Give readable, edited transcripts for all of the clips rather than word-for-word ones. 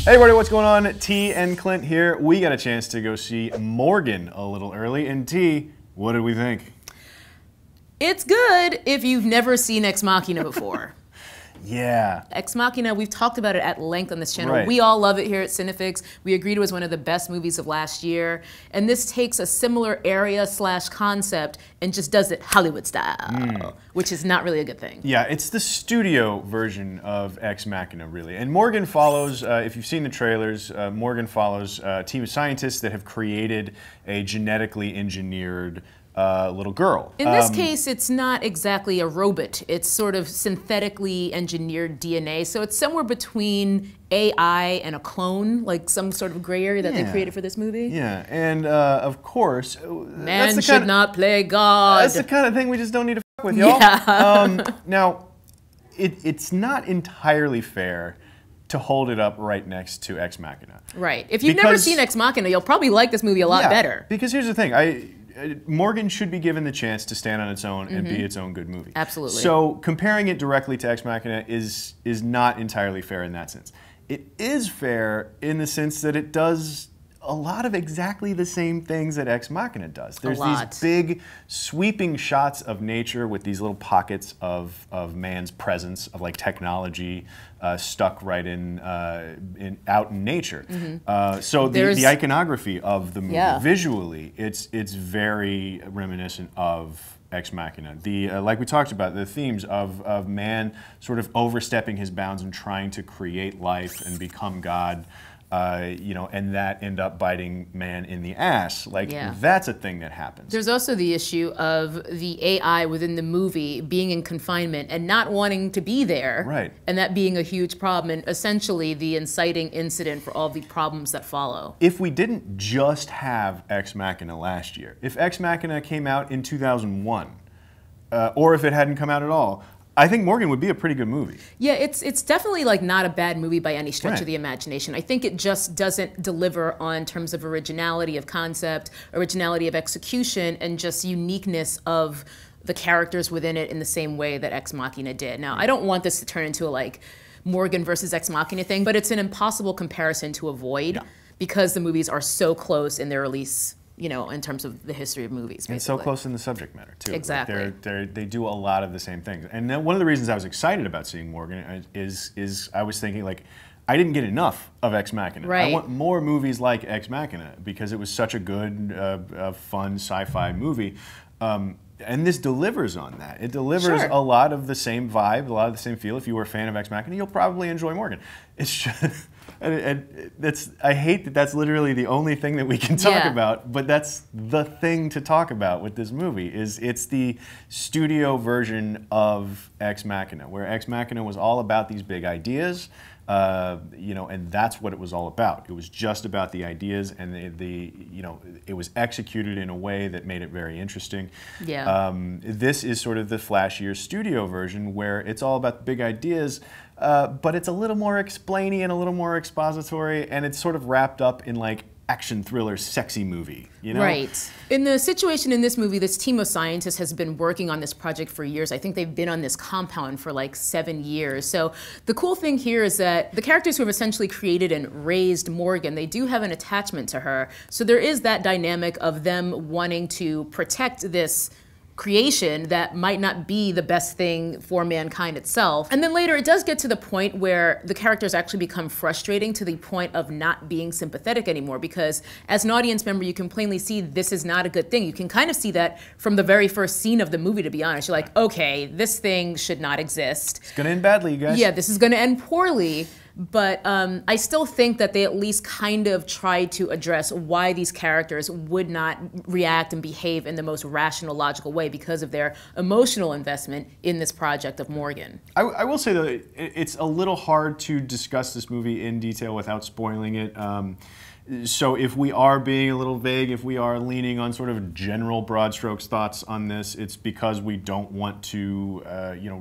Hey everybody, what's going on? T and Clint here. We got a chance to go see Morgan a little early. And T, what did we think? It's good if you've never seen Ex Machina before. Yeah. Ex Machina, we've talked about it at length on this channel. Right. We all love it here at CineFix. We agreed it was one of the best movies of last year. And this takes a similar area / concept and just does it Hollywood style, which is not really a good thing. Yeah, it's the studio version of Ex Machina, really. And Morgan follows, if you've seen the trailers, Morgan follows a team of scientists that have created a genetically engineered little girl. In this case, it's not exactly a robot. It's sort of synthetically engineered DNA. So it's somewhere between AI and a clone, like some sort of gray area that they created for this movie. Yeah, and of course, man should not play God. That's the kind of thing we just don't need to fuck with, y'all. Yeah. Now, it's not entirely fair to hold it up right next to Ex Machina. Right. If you've never seen Ex Machina, you'll probably like this movie a lot better. Because here's the thing, Morgan should be given the chance to stand on its own and be its own good movie. Absolutely. So comparing it directly to Ex Machina is not entirely fair in that sense. It is fair in the sense that it does a lot of exactly the same things that Ex Machina does. There's these big sweeping shots of nature with these little pockets of man's presence, of like technology stuck right out in nature. So the iconography of the movie, visually, it's very reminiscent of Ex Machina. Like we talked about, the themes of man sort of overstepping his bounds and trying to create life and become God. And that end up biting man in the ass. Like, that's a thing that happens. There's also the issue of the AI within the movie being in confinement and not wanting to be there. Right. And that being a huge problem, and essentially the inciting incident for all the problems that follow. If we didn't just have Ex Machina last year, if Ex Machina came out in 2001, or if it hadn't come out at all, I think Morgan would be a pretty good movie. Yeah, it's definitely like not a bad movie by any stretch of the imagination. I think it just doesn't deliver on terms of originality of concept, originality of execution, and just uniqueness of the characters within it in the same way that Ex Machina did. Now, I don't want this to turn into a like Morgan versus Ex Machina thing, but it's an impossible comparison to avoid because the movies are so close in their release, you know, in terms of the history of movies, basically. And so close in the subject matter, too. Exactly. Like they do a lot of the same things. And then one of the reasons I was excited about seeing Morgan is I was thinking, like, I didn't get enough of Ex Machina. Right. I want more movies like Ex Machina because it was such a good, fun sci-fi movie. And this delivers on that. It delivers a lot of the same vibe, a lot of the same feel. If you were a fan of Ex Machina, you'll probably enjoy Morgan. It's just... And I hate that that's literally the only thing that we can talk about, but that's the thing to talk about with this movie. It's the studio version of Ex Machina, where Ex Machina was all about these big ideas, and that's what it was all about. It was just about the ideas, and it was executed in a way that made it very interesting. Yeah. This is sort of the flashier studio version, where it's all about the big ideas. But it's a little more explainy and a little more expository, and it's sort of wrapped up in like action thriller, sexy movie, you know? Right. In the situation in this movie, this team of scientists has been working on this project for years. I think they've been on this compound for like 7 years. So the cool thing here is that the characters who have essentially created and raised Morgan, they do have an attachment to her. So there is that dynamic of them wanting to protect this creation that might not be the best thing for mankind itself. And then later it does get to the point where the characters actually become frustrating to the point of not being sympathetic anymore, because as an audience member you can plainly see this is not a good thing. You can kind of see that from the very first scene of the movie, to be honest. You're like, okay, this thing should not exist. It's gonna end badly, you guys. Yeah, this is gonna end poorly. But I still think that they at least kind of tried to address why these characters would not react and behave in the most rational, logical way because of their emotional investment in this project of Morgan. I will say, though, it's a little hard to discuss this movie in detail without spoiling it. So if we are being a little vague, if we are leaning on sort of general broad strokes thoughts on this, it's because we don't want to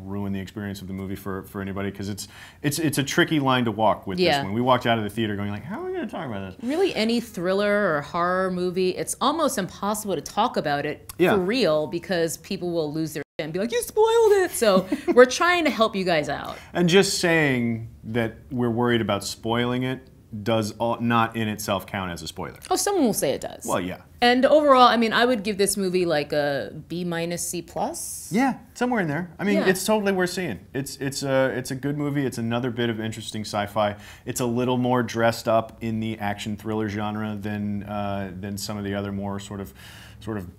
ruin the experience of the movie for anybody, because it's a tricky line to walk with this one. We walked out of the theater going like, how are we going to talk about this? Really, any thriller or horror movie, it's almost impossible to talk about it for real, because people will lose their shit and be like, you spoiled it. So we're trying to help you guys out. And just saying that we're worried about spoiling it does not in itself count as a spoiler. Oh, someone will say it does. Well, yeah. And overall, I mean, I would give this movie like a B minus C plus. Yeah, somewhere in there. I mean, Yeah. it's totally worth seeing. It's a good movie. It's another bit of interesting sci-fi. It's a little more dressed up in the action thriller genre than some of the other more sort of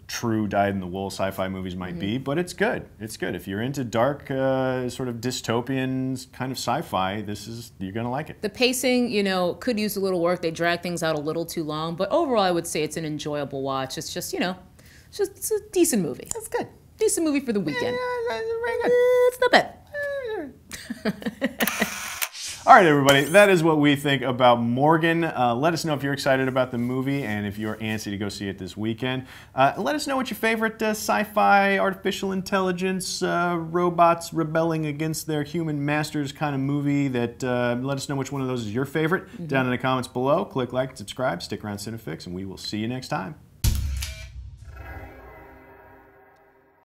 true dyed-in-the-wool sci-fi movies might be, but it's good. It's good. If you're into dark, sort of dystopian kind of sci-fi, you're gonna like it. The pacing, you know, could use a little work. They drag things out a little too long, but overall, I would say it's an enjoyable watch. It's just, you know, it's a decent movie. That's good. Decent movie for the weekend. Yeah, very good. It's not bad. All right, everybody, that is what we think about Morgan. Let us know if you're excited about the movie and if you're antsy to go see it this weekend. Let us know what your favorite sci-fi, artificial intelligence, robots rebelling against their human masters kind of movie. Let us know which one of those is your favorite down in the comments below. Click like and subscribe. Stick around CineFix, and we will see you next time.